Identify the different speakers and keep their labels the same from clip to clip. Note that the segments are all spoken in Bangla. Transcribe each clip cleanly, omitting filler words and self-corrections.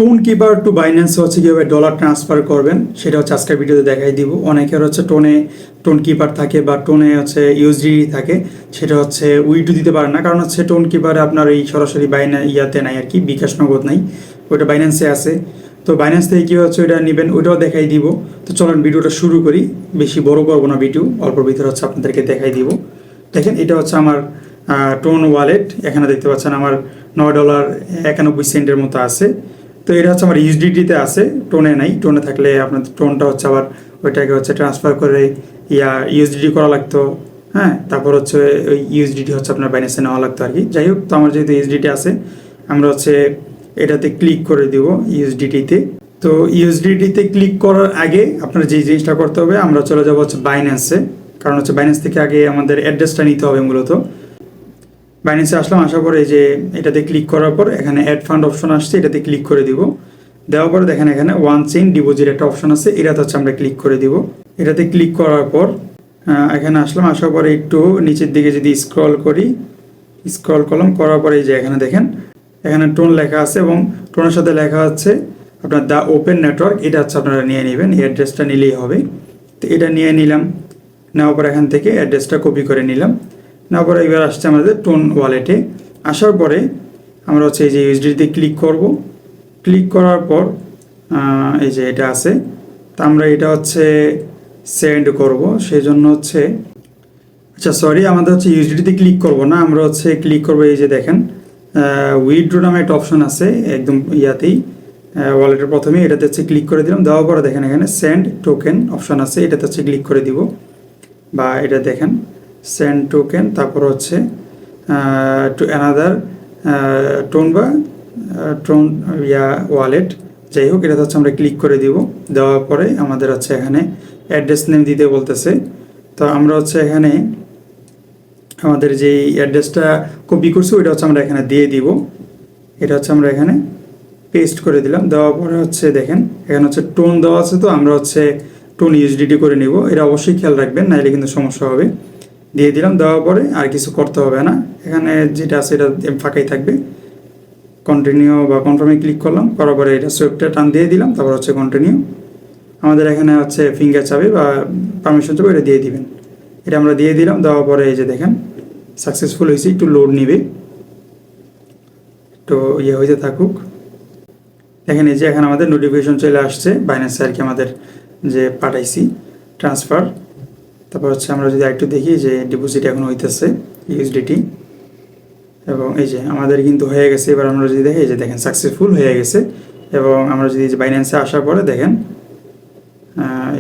Speaker 1: টোন কিপার টু বাইন্যান্সে হচ্ছে কীভাবে ডলার ট্রান্সফার করবেন সেটা হচ্ছে আজকের ভিডিওতে দেখাই দিব। অনেকের হচ্ছে টোন কিপার থাকে বা টোনে হচ্ছে ইউএসডি থাকে, সেটা হচ্ছে উইডো দিতে পারে না, কারণ হচ্ছে টোন কিপারে আপনার এই সরাসরি ইয়াতে নাই আর কি, বিকাশ নগদ নাই, ওইটা বাইন্যান্সে আছে। তো বাইন্যান্স থেকে কী হচ্ছে ওইটা নেবেন, ওইটাও দেখাই দিব। তো চলেন ভিডিওটা শুরু করি, বেশি বড় করবো না ভিডিও, অল্প ভিতরে হচ্ছে আপনাদেরকে দেখাই দিব। দেখেন এটা হচ্ছে আমার টোন ওয়ালেট, এখানে দেখতে পাচ্ছেন আমার $9.91 মতো আছে। তো এটা হচ্ছে আমার ইউএসডিটিতে আছে, টোনে নাই। টোনে থাকলে আপনার টোনটা হচ্ছে আবার ওইটাকে হচ্ছে ট্রান্সফার করে ইউএসডিটি করা লাগতো, হ্যাঁ। তারপর হচ্ছে ওই ইউএসডিটি হচ্ছে আপনার বাইন্যান্সে নেওয়া লাগতো আর কি। যাই হোক, তো আমার যেহেতু ইউএসডিটি আছে, আমরা হচ্ছে এটাতে ক্লিক করে দিব ইউএসডিটিতে। তো ইউএসডিটিতে ক্লিক করার আগে আপনার যে জিনিসটা করতে হবে, আমরা চলে যাবো হচ্ছে বাইন্যান্সে, কারণ হচ্ছে বাইন্যান্স থেকে আগে আমাদের অ্যাড্রেসটা নিতে হবে মূলত। বাইন্যান্সে আসলাম, আসার পরে যে এটাতে ক্লিক করার পর এখানে অ্যাড ফান্ড অপশন আসছে, এটাতে ক্লিক করে দিব। দেওয়ার পরে দেখেন এখানে ওয়ান চেইন ডিপোজিট একটা অপশন আছে, এটাতে হচ্ছে আমরা ক্লিক করে দিব। এটাতে ক্লিক করার পর এখানে আসলাম, আসার পরে একটু নিচের দিকে যদি স্ক্রল করলাম, করার পরে এই যে এখানে দেখেন এখানে টোন লেখা আছে এবং টোনের সাথে লেখা আছে আপনার দ্য ওপেন নেটওয়ার্ক। এটা হচ্ছে আপনারা নিয়ে নেবেন, এই অ্যাড্রেসটা নিলেই হবে। তো এটা নিয়ে নিলাম, নেওয়ার পর এখান থেকে অ্যাড্রেসটা কপি করে নিলাম। নেওয়ার পরে এবার আসছে আমাদের টোন ওয়ালেটে। আসার পরে আমরা হচ্ছে এই যে ইউএসডিতে ক্লিক করব। ক্লিক করার পর এই যে এটা আছে, তা আমরা এটা হচ্ছে সেন্ড করব, সেই জন্য হচ্ছে আমাদের হচ্ছে ইউএসডিতে ক্লিক করব না, আমরা হচ্ছে ক্লিক করবো এই যে দেখেন উইথড্র নামে একটা অপশন আছে একদম ইয়াতেই, ওয়ালেটের প্রথমে এটাতে হচ্ছে ক্লিক করে দিলাম। দেওয়ার পরে দেখেন এখানে সেন্ড টোকেন অপশন আছে, এটাতে হচ্ছে ক্লিক করে দিব, বা এটা দেখেন সেন্ড টোকেন, তারপর হচ্ছে টু অ্যানাদার টোন বা টোন ওয়ালেট, যাই হোক এটাতে হচ্ছে আমরা ক্লিক করে দিব। দেওয়ার পরে আমাদের হচ্ছে এখানে অ্যাড্রেস নেম দিতে বলতেছে। তো আমরা হচ্ছে এখানে আমাদের যেই অ্যাড্রেসটা কপি করছি ওইটা হচ্ছে আমরা এখানে দিয়ে দিব। এটা হচ্ছে আমরা এখানে পেস্ট করে দিলাম। দেওয়ার পরে হচ্ছে দেখেন এখানে হচ্ছে টোন দেওয়া আছে, তো আমরা হচ্ছে টোন ইউএসডিটি করে নিব, এটা অবশ্যই খেয়াল রাখবেন, নাইলে কিন্তু সমস্যা হবে। দিয়ে দিলাম, দেওয়ার পরে আর কিছু করতে হবে না, এখানে যেটা আছে এটা ফাঁকাই থাকবে। কন্টিনিউ বা কনফার্মে ক্লিক করলাম, করার পরে এটা সুইপটা টান দিয়ে দিলাম, তারপর হচ্ছে কন্টিনিউ। আমাদের এখানে হচ্ছে ফিঙ্গার চাবি বা পারমিশন চাবি এটা দিয়ে দিবেন, এটা আমরা দিয়ে দিলাম। দেওয়ার পরে এই যে দেখেন সাকসেসফুল হয়েছে, একটু লোড নিবে, তো হয়েছে থাকুক। দেখেন এই যে এখানে আমাদের নোটিফিকেশন চলে আসছে বাইন্যান্সে আর কি, আমাদের যে পাঠাইছি ট্রান্সফার। তারপর হচ্ছে আমরা যদি একটু দেখি যে ডিপোজিট এখন হইতেছে ইউএসডিটি, এবং এই যে আমাদের কিন্তু হয়ে গেছে। এবার আমরা যদি দেখি যে দেখেন সাকসেসফুল হয়ে গেছে, এবং আমরা যদি বাইন্যান্সে আসার পরে দেখেন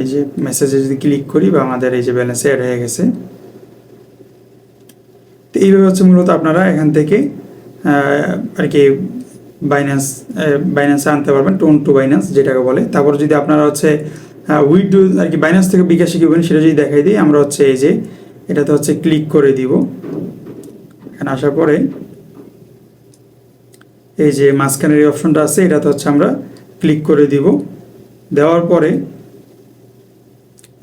Speaker 1: এই যে মেসেজে যদি ক্লিক করি, বা আমাদের এই যে ব্যালেন্সে অ্যাড হয়ে গেছে। তো এইভাবে হচ্ছে মূলত আপনারা এখান থেকে আর কি বাইন্যান্সে আনতে পারবেন, টোন টু বাইন্যান্স যেটাকে বলে। তারপর যদি আপনারা হচ্ছে উইথড্র আর কি বাইন্যান্স থেকে বিকাশে কিনবেন, সেটা যদি দেখাই দিই, আমরা হচ্ছে এই যে এটাতে হচ্ছে ক্লিক করে দিব। এখানে আসার পরে এই যে মাঝখানের এই অপশনটা আছে, এটাতে হচ্ছে আমরা ক্লিক করে দিব। দেওয়ার পরে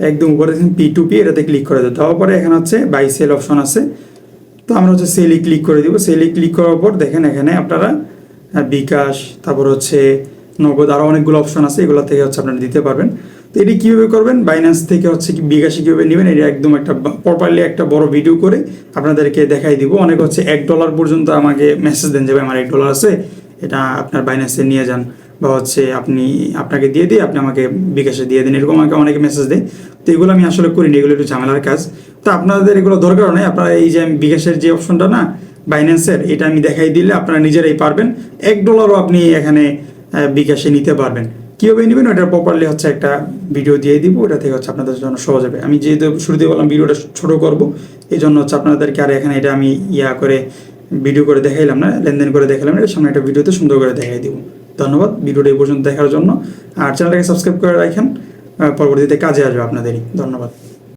Speaker 1: একদম উপরে P2P এটাতে ক্লিক করে দেবো। দেওয়ার পরে এখানে হচ্ছে বাই সেল অপশন আছে, তো আমরা হচ্ছে সেলই ক্লিক করে দিব। সেলই ক্লিক করার পর দেখেন এখানে আপনারা বিকাশ, তারপর হচ্ছে নগদ, আরও অনেকগুলো অপশন আছে, এগুলো থেকে হচ্ছে আপনারা দিতে পারবেন। তো এটি কীভাবে করবেন, বাইন্যান্স থেকে হচ্ছে বিকাশে কীভাবে নেবেন, এটা একদম একটা প্রপারলি একটা বড় ভিডিও করে আপনাদেরকে দেখাই দিব। অনেক হচ্ছে $1 পর্যন্ত আমাকে মেসেজ দেন, যাবে আমার $1 আছে, এটা আপনার বাইন্যান্সে নিয়ে যান, বা হচ্ছে আপনাকে দিয়ে দিই, আপনি আমাকে বিকাশে দিয়ে দিন, এরকম আমাকে অনেকে মেসেজ দেয়। তো এগুলো আমি আসলে করিনি, এগুলো একটু ঝামেলার কাজ। তো আপনাদের এগুলো দরকার নেই, আপনারা এই যে আমি বিকাশের যে অপশনটা না বাইন্যান্সের, এটা আমি দেখাই দিলে আপনারা নিজেরাই পারবেন। $1 আপনি এখানে বিকাশে নিতে পারবেন। কীভাবে নেবেন ওটা প্রপারলি হচ্ছে একটা ভিডিও দিয়ে দিব, ওটা থেকে হচ্ছে আপনাদের জন্য সহজ হবে। আমি যেহেতু শুরুতে বললাম ভিডিওটা ছোটো করব, এই জন্য হচ্ছে আপনাদেরকে আর এখানে এটা আমি করে ভিডিও করে দেখাইলাম না, লেনদেন করে দেখালাম না, এটা সামনে একটা ভিডিওতে সুন্দর করে দেখাই দিব। ধন্যবাদ ভিডিওটা এই পর্যন্ত দেখার জন্য, আর চ্যানেলটাকে সাবস্ক্রাইব করে রাখেন, পরবর্তীতে কাজে আসবে আপনাদেরই। ধন্যবাদ।